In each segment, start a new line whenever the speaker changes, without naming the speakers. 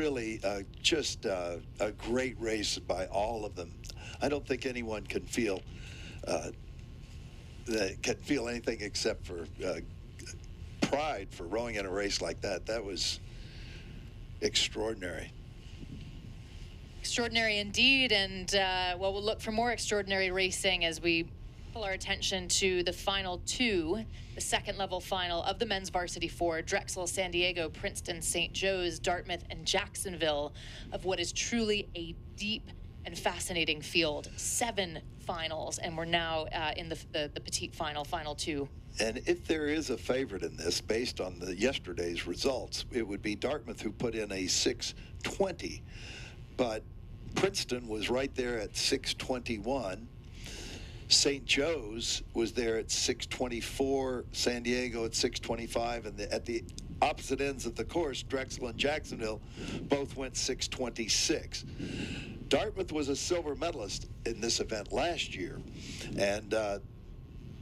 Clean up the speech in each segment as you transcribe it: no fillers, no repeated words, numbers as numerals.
really just a great race by all of them. I don't think anyone can feel anything except for pride for rowing in a race like that. That was extraordinary.
Extraordinary indeed, and well, we'll look for more extraordinary racing as we pull our attention to the final two, the second level final of the men's varsity four, Drexel, San Diego, Princeton, St. Joe's, Dartmouth, and Jacksonville, of what is truly a deep and fascinating field. 7 finals, and we're now in the petite final two.
And if there is a favorite in this, based on yesterday's results, it would be Dartmouth, who put in a 6:20, but Princeton was right there at 6:21. St. Joe's was there at 6:24, San Diego at 6:25, and at the opposite ends of the course, Drexel and Jacksonville both went 6:26. Dartmouth was a silver medalist in this event last year, and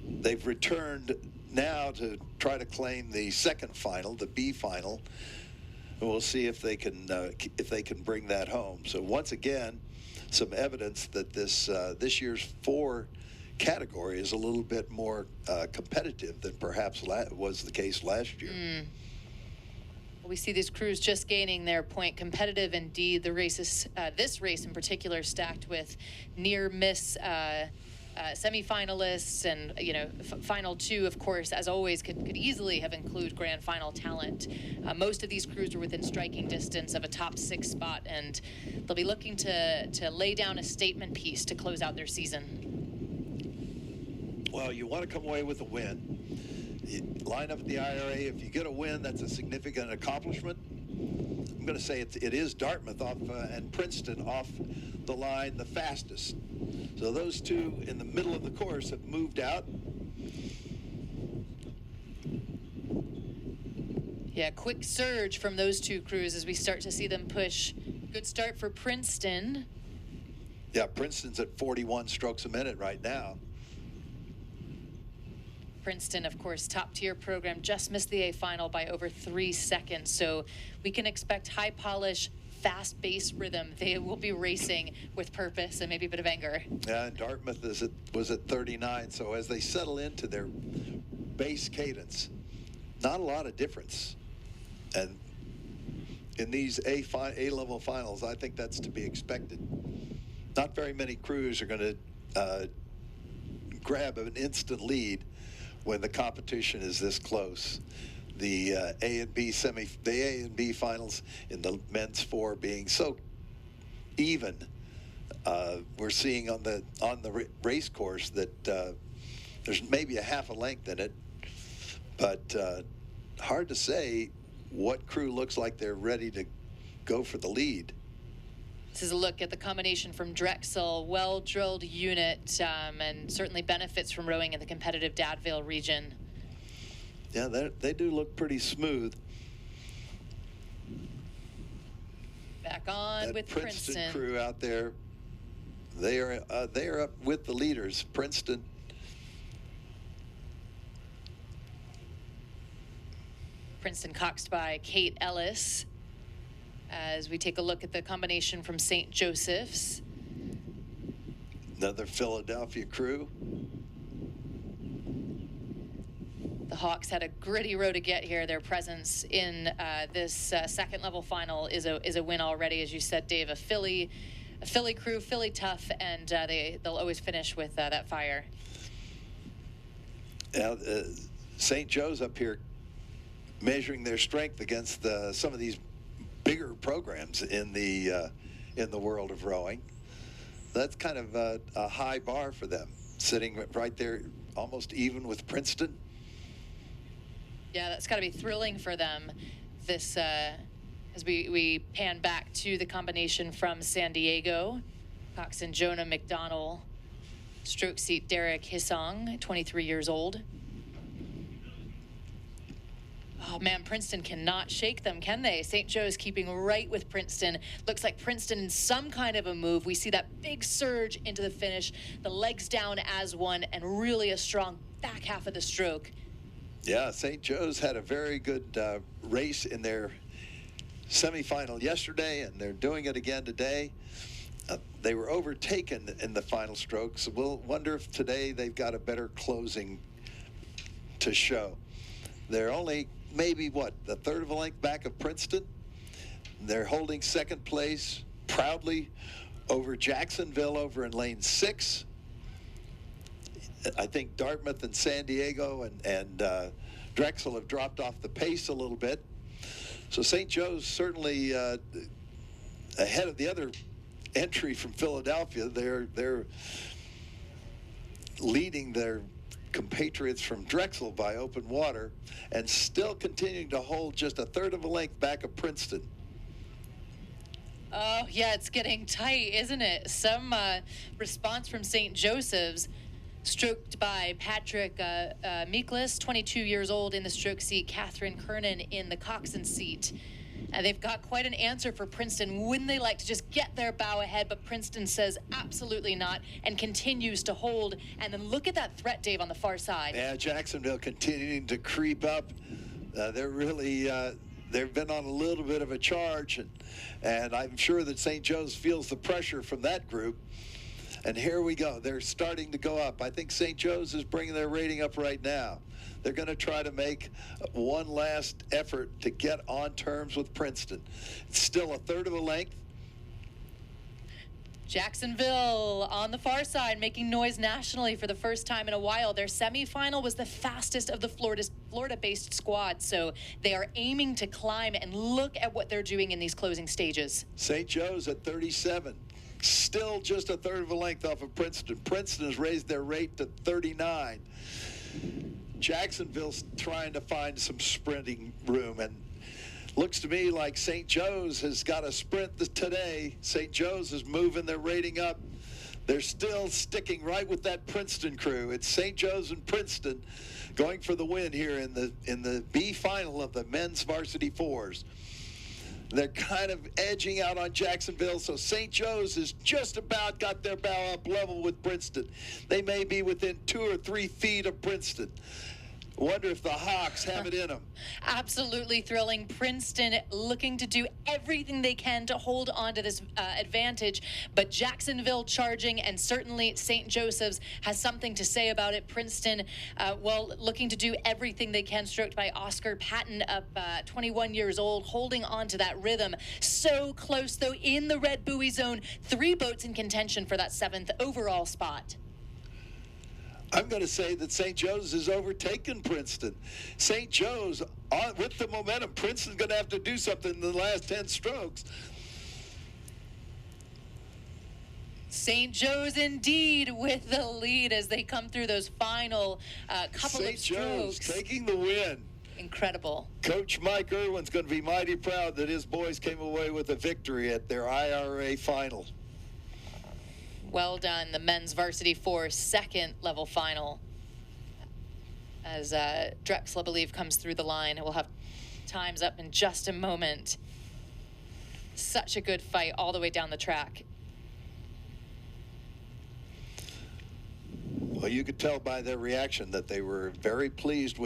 they've returned now to try to claim the second final, the B final. And we'll see if they can bring that home. So once again, some evidence that this year's 4 category is a little bit more competitive than perhaps was the case last year.
We see these crews just gaining their point. Competitive indeed. The races, this race in particular, stacked with near miss semifinalists, and final two, of course, as always, could easily have included grand final talent. Most of these crews are within striking distance of a top 6 spot, and they'll be looking to lay down a statement piece to close out their season.
Well, you want to come away with a win. You line up at the IRA. If you get a win, that's a significant accomplishment. I'm going to say it is Dartmouth off and Princeton off the line the fastest. So those two in the middle of the course have moved out.
Yeah, quick surge from those two crews as we start to see them push. Good start for Princeton.
Yeah, Princeton's at 41 strokes a minute right now.
Princeton, of course, top-tier program, just missed the A final by over 3 seconds. So we can expect high polish, fast bass rhythm. They will be racing with purpose and maybe a bit of anger.
Yeah, and Dartmouth was at 39. So as they settle into their bass cadence, not a lot of difference. And in these A-level finals, I think that's to be expected. Not very many crews are going to grab an instant lead when the competition is this close. The A and B finals in the men's 4 being so even. We're seeing on the race course that there's maybe a half a length in it, but hard to say what crew looks like they're ready to go for the lead.
This is a look at the combination from Drexel, well-drilled unit, and certainly benefits from rowing in the competitive Dadville region.
Yeah, they do look pretty smooth.
Back on
that
with
Princeton crew out there. They are up with the leaders. Princeton.
Princeton coxed by Kate Ellis. As we take a look at the combination from St. Joseph's.
Another Philadelphia crew.
The Hawks had a gritty row to get here. Their presence in this second level final is a win already, as you said, Dave. A Philly crew, Philly tough, and they'll always finish with that fire.
Now, St. Joe's up here measuring their strength against some of these bigger programs in the world of rowing. That's kind of a high bar for them, sitting right there almost even with Princeton.
Yeah, that's got to be thrilling for them. This as we pan back to the combination from San Diego, coxswain Jonah McDonnell, stroke seat Derek Hissong, 23 years old. Oh, man, Princeton cannot shake them, can they? St. Joe's keeping right with Princeton. Looks like Princeton in some kind of a move. We see that big surge into the finish, the legs down as one, and really a strong back half of the stroke.
Yeah, St. Joe's had a very good race in their semifinal yesterday, and they're doing it again today. They were overtaken in the final strokes. We'll wonder if today they've got a better closing to show. They're only maybe, what, the third of a length back of Princeton? They're holding second place proudly over Jacksonville over in lane 6. I think Dartmouth and San Diego and Drexel have dropped off the pace a little bit. So St. Joe's certainly ahead of the other entry from Philadelphia. They're leading their compatriots from Drexel by open water and still continuing to hold just a third of a length back of Princeton.
Oh, yeah, it's getting tight, isn't it? Some response from St. Joseph's, stroked by Patrick Miklas, 22 years old in the stroke seat, Catherine Kernan in the coxswain seat. They've got quite an answer for Princeton. Wouldn't they like to just get their bow ahead? But Princeton says absolutely not and continues to hold. And then look at that threat, Dave, on the far side.
Yeah, Jacksonville continuing to creep up. They're really, they've been on a little bit of a charge. And I'm sure that St. Joe's feels the pressure from that group. And here we go. They're starting to go up. I think St. Joe's is bringing their rating up right now. They're going to try to make one last effort to get on terms with Princeton. It's still a third of a length.
Jacksonville on the far side making noise nationally for the first time in a while. Their semifinal was the fastest of the Florida-based squad, so they are aiming to climb, and look at what they're doing in these closing stages.
St. Joe's at 37. Still just a third of a length off of Princeton. Princeton has raised their rate to 39. Jacksonville's trying to find some sprinting room, and looks to me like St. Joe's has got a sprint today. St. Joe's is moving their rating up. They're still sticking right with that Princeton crew. It's St. Joe's and Princeton going for the win here in the B final of the men's varsity fours. They're kind of edging out on Jacksonville, so St. Joe's has just about got their bow up level with Princeton. They may be within 2 or 3 feet of Princeton. Wonder if the Hawks have it in them.
Absolutely thrilling. Princeton looking to do everything they can to hold on to this advantage, but Jacksonville charging, and certainly St. Joseph's has something to say about it. Princeton, well, looking to do everything they can, stroked by Oscar Patton, up 21 years old, holding on to that rhythm. So close, though, in the red buoy zone. 3 boats in contention for that 7th overall spot.
I'm going to say that St. Joe's has overtaken Princeton. St. Joe's, with the momentum, Princeton's going to have to do something in the last 10 strokes.
St. Joe's indeed with the lead as they come through those final couple of strokes.
St. Joe's taking the win.
Incredible.
Coach Mike Irwin's going to be mighty proud that his boys came away with a victory at their IRA final.
Well done. The men's varsity 4 second level final as Drexel, I believe, comes through the line. We'll have times up in just a moment. Such a good fight all the way down the track.
Well, you could tell by their reaction that they were very pleased with